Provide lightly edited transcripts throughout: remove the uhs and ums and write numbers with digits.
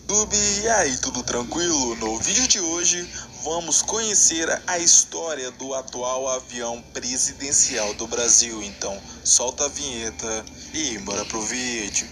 YouTube, e aí, tudo tranquilo? No vídeo de hoje vamos conhecer a história do atual avião presidencial do Brasil. Então solta a vinheta e bora pro vídeo.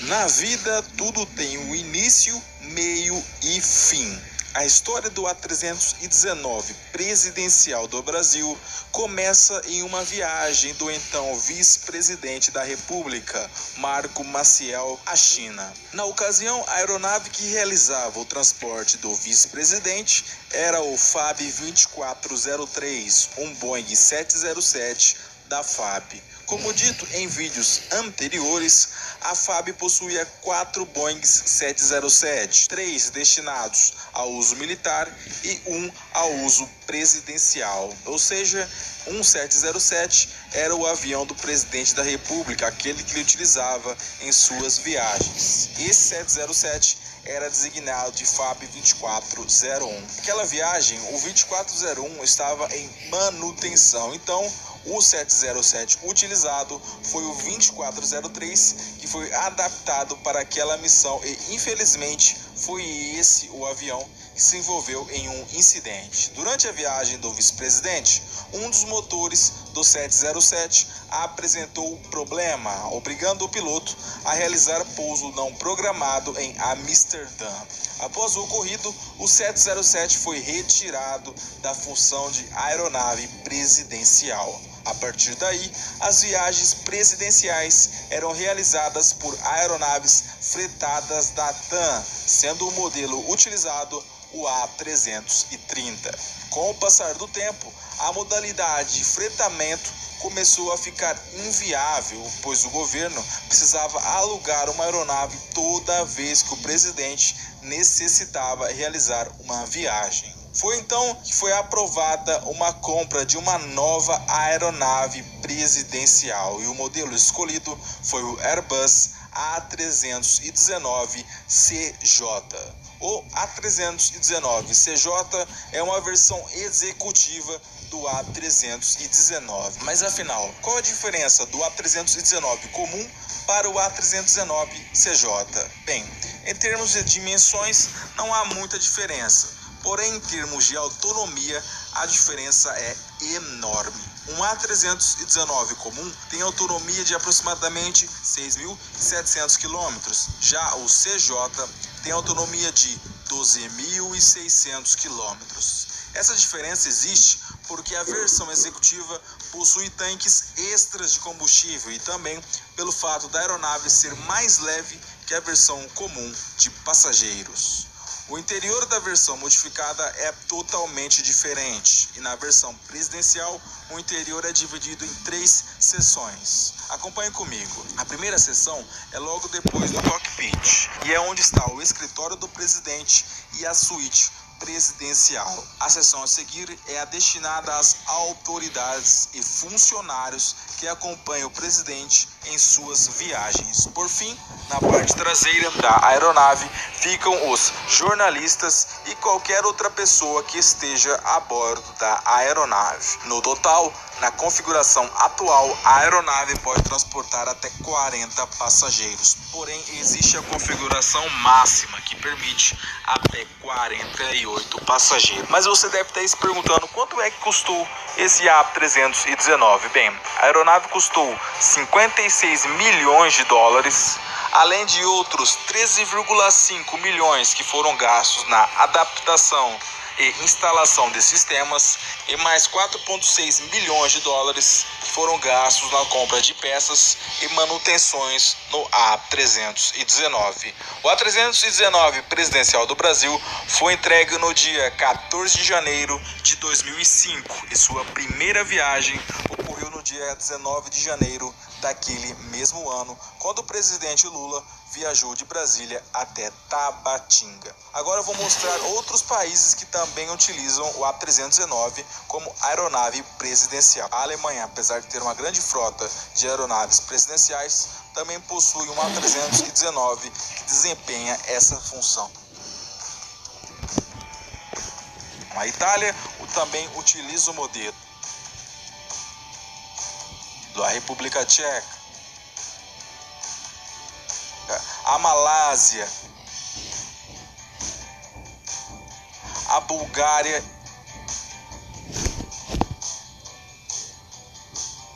Na vida tudo tem um início, meio e fim. A história do A319 presidencial do Brasil começa em uma viagem do então vice-presidente da República, Marco Maciel, à China. Na ocasião, a aeronave que realizava o transporte do vice-presidente era o FAB 2403, um Boeing 707 da FAB. Como dito em vídeos anteriores, a FAB possuía 4 Boeing 707, 3 destinados ao uso militar e 1 ao uso presidencial. Ou seja, um 707 era o avião do presidente da República, aquele que ele utilizava em suas viagens. Esse 707 era designado de FAB 2401. Naquela viagem, o 2401 estava em manutenção, então o 707 utilizado foi o 2403, que foi adaptado para aquela missão e, infelizmente, foi esse o avião que se envolveu em um incidente. Durante a viagem do vice-presidente, um dos motores do 707 apresentou problema, obrigando o piloto a realizar pouso não programado em Amsterdã. Após o ocorrido, o 707 foi retirado da função de aeronave presidencial. A partir daí, as viagens presidenciais eram realizadas por aeronaves fretadas da TAM, sendo o modelo utilizado o A330. Com o passar do tempo, a modalidade de fretamento começou a ficar inviável, pois o governo precisava alugar uma aeronave toda vez que o presidente necessitava realizar uma viagem. Foi então que foi aprovada uma compra de uma nova aeronave presidencial e o modelo escolhido foi o Airbus A319CJ. O A319CJ é uma versão executiva do A319. Mas afinal, qual a diferença do A319 comum para o A319CJ? Bem, em termos de dimensões, não há muita diferença. Porém, em termos de autonomia, a diferença é enorme. Um A319 comum tem autonomia de aproximadamente 6.700 km. Já o CJ tem autonomia de 12.600 km. Essa diferença existe porque a versão executiva possui tanques extras de combustível e também pelo fato da aeronave ser mais leve que a versão comum de passageiros. O interior da versão modificada é totalmente diferente e na versão presidencial o interior é dividido em 3 seções. Acompanhe comigo. A primeira seção é logo depois do cockpit e é onde está o escritório do presidente e a suíte presidencial. A seção a seguir é a destinada às autoridades e funcionários que acompanham o presidente em suas viagens. Por fim, na parte traseira da aeronave ficam os jornalistas e qualquer outra pessoa que esteja a bordo da aeronave. No total, na configuração atual, a aeronave pode transportar até 40 passageiros. Porém, existe a configuração máxima que permite até 48 passageiros. Mas você deve estar se perguntando quanto é que custou esse A319. Bem, a aeronave custou 56 milhões de dólares, além de outros 13,5 milhões que foram gastos na adaptação e instalação de sistemas e mais 4,6 milhões de dólares foram gastos na compra de peças e manutenções no A319. O A319 presidencial do Brasil foi entregue no dia 14 de janeiro de 2005 e sua primeira viagem ocorreu no dia 19 de janeiro daquele mesmo ano, quando o presidente Lula viajou de Brasília até Tabatinga. Agora eu vou mostrar outros países que também utilizam o A319 como aeronave presidencial. A Alemanha, apesar de ter uma grande frota de aeronaves presidenciais, também possui um A319 que desempenha essa função. A Itália também utiliza o modelo. da República Tcheca, a Malásia, a Bulgária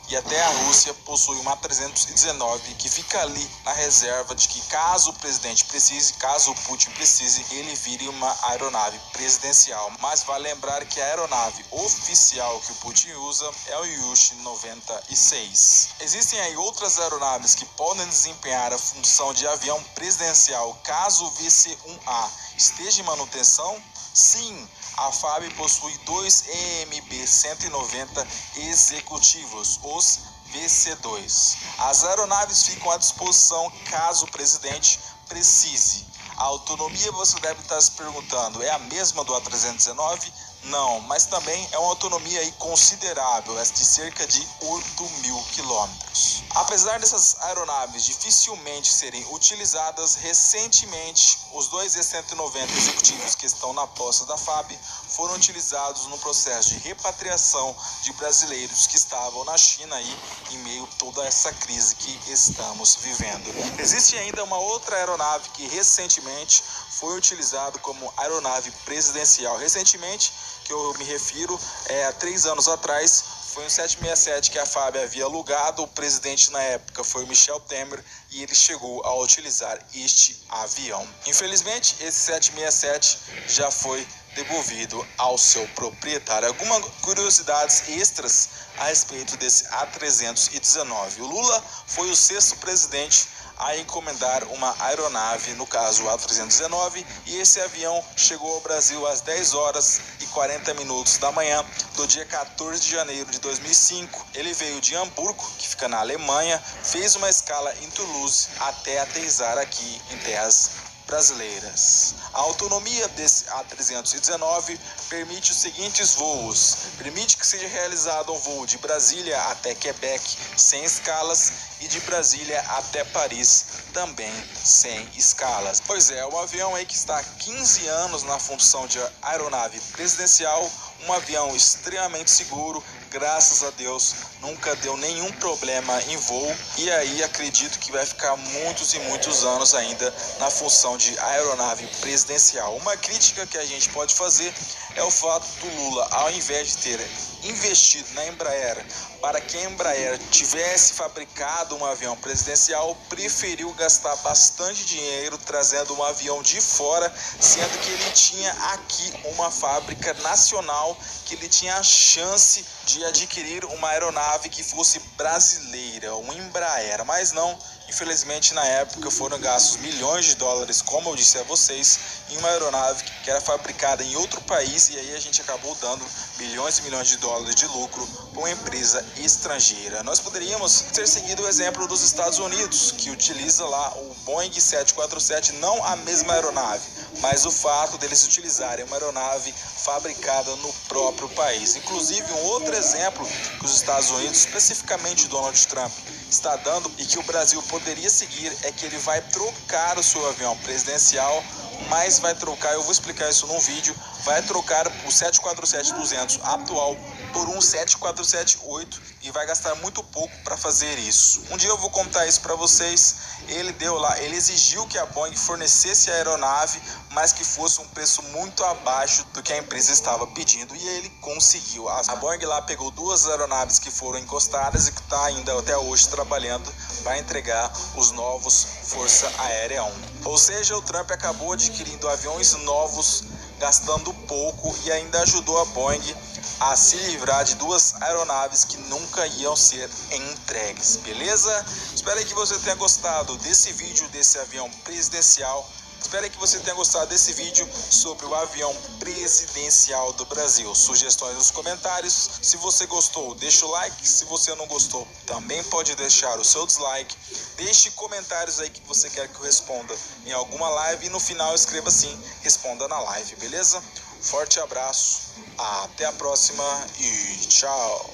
e até a Rússia possui uma A319 que fica ali na reserva de que caso o presidente precise, caso o Putin precise, ele vire uma aeronave presidencial. Mas vale lembrar que a aeronave oficial que o Putin usa é o Ilyushin-96. Existem aí outras aeronaves que podem desempenhar a função de avião presidencial caso o VC-1A esteja em manutenção? Sim, a FAB possui dois EMB-190 executivos, os VC-2. As aeronaves ficam à disposição caso o presidente precise. A autonomia, você deve estar se perguntando, é a mesma do A319? Não, mas também é uma autonomia aí considerável, de cerca de 8.000 quilômetros. Apesar dessas aeronaves dificilmente serem utilizadas, recentemente os dois E-190 executivos que estão na posse da FAB foram utilizados no processo de repatriação de brasileiros que estavam na China aí, em meio a toda essa crise que estamos vivendo. Existe ainda uma outra aeronave que recentemente foi utilizada como aeronave presidencial. Recentemente, que eu me refiro, há 3 anos atrás, foi um 767 que a FAB havia alugado. O presidente na época foi o Michel Temer e ele chegou a utilizar este avião. Infelizmente, esse 767 já foi devolvido ao seu proprietário. Algumas curiosidades extras a respeito desse A319. O Lula foi o 6º presidente a encomendar uma aeronave, no caso o A319, e esse avião chegou ao Brasil às 10h40 da manhã do dia 14 de janeiro de 2005. Ele veio de Hamburgo, que fica na Alemanha, fez uma escala em Toulouse até aterrissar aqui em terras brasileiras. A autonomia desse A319 permite os seguintes voos. Permite que seja realizado um voo de Brasília até Quebec sem escalas e de Brasília até Paris também sem escalas. Pois é, um avião aí que está há 15 anos na função de aeronave presidencial, um avião extremamente seguro, graças a Deus nunca deu nenhum problema em voo, e aí acredito que vai ficar muitos e muitos anos ainda na função de aeronave presidencial. Uma crítica que a gente pode fazer é o fato do Lula, ao invés de ter investido na Embraer para que a Embraer tivesse fabricado um avião presidencial, preferiu gastar bastante dinheiro trazendo um avião de fora, sendo que ele tinha aqui uma fábrica nacional, que ele tinha a chance de adquirir uma aeronave que fosse brasileira, um Embraer, mas não. Infelizmente, na época foram gastos milhões de dólares, como eu disse a vocês, em uma aeronave que era fabricada em outro país, e aí a gente acabou dando milhões e milhões de dólares de lucro para uma empresa estrangeira. Nós poderíamos ter seguido o exemplo dos Estados Unidos, que utiliza lá o Boeing 747, não a mesma aeronave, mas o fato deles utilizarem uma aeronave fabricada no próprio país. Inclusive, um outro exemplo que os Estados Unidos, especificamente Donald Trump, está dando e que o Brasil poderia seguir é que ele vai trocar o seu avião presidencial, mas vai trocar, eu vou explicar isso num vídeo, vai trocar o 747-200 atual por um 747-8 e vai gastar muito pouco para fazer isso. Um dia eu vou contar isso para vocês. Ele exigiu que a Boeing fornecesse a aeronave, mas que fosse um preço muito abaixo do que a empresa estava pedindo, e ele conseguiu. A Boeing lá pegou 2 aeronaves que foram encostadas e que está ainda até hoje trabalhando para entregar os novos Força Aérea 1. Ou seja, o Trump acabou adquirindo aviões novos, gastando pouco, e ainda ajudou a Boeing a se livrar de 2 aeronaves que nunca iam ser entregues, beleza? Espero que você tenha gostado desse vídeo, desse avião presidencial. Espero que você tenha gostado desse vídeo sobre o avião presidencial do Brasil. Sugestões nos comentários. Se você gostou, deixa o like. Se você não gostou, também pode deixar o seu dislike. Deixe comentários aí que você quer que eu responda em alguma live. E no final escreva assim, responda na live, beleza? Forte abraço, até a próxima e tchau!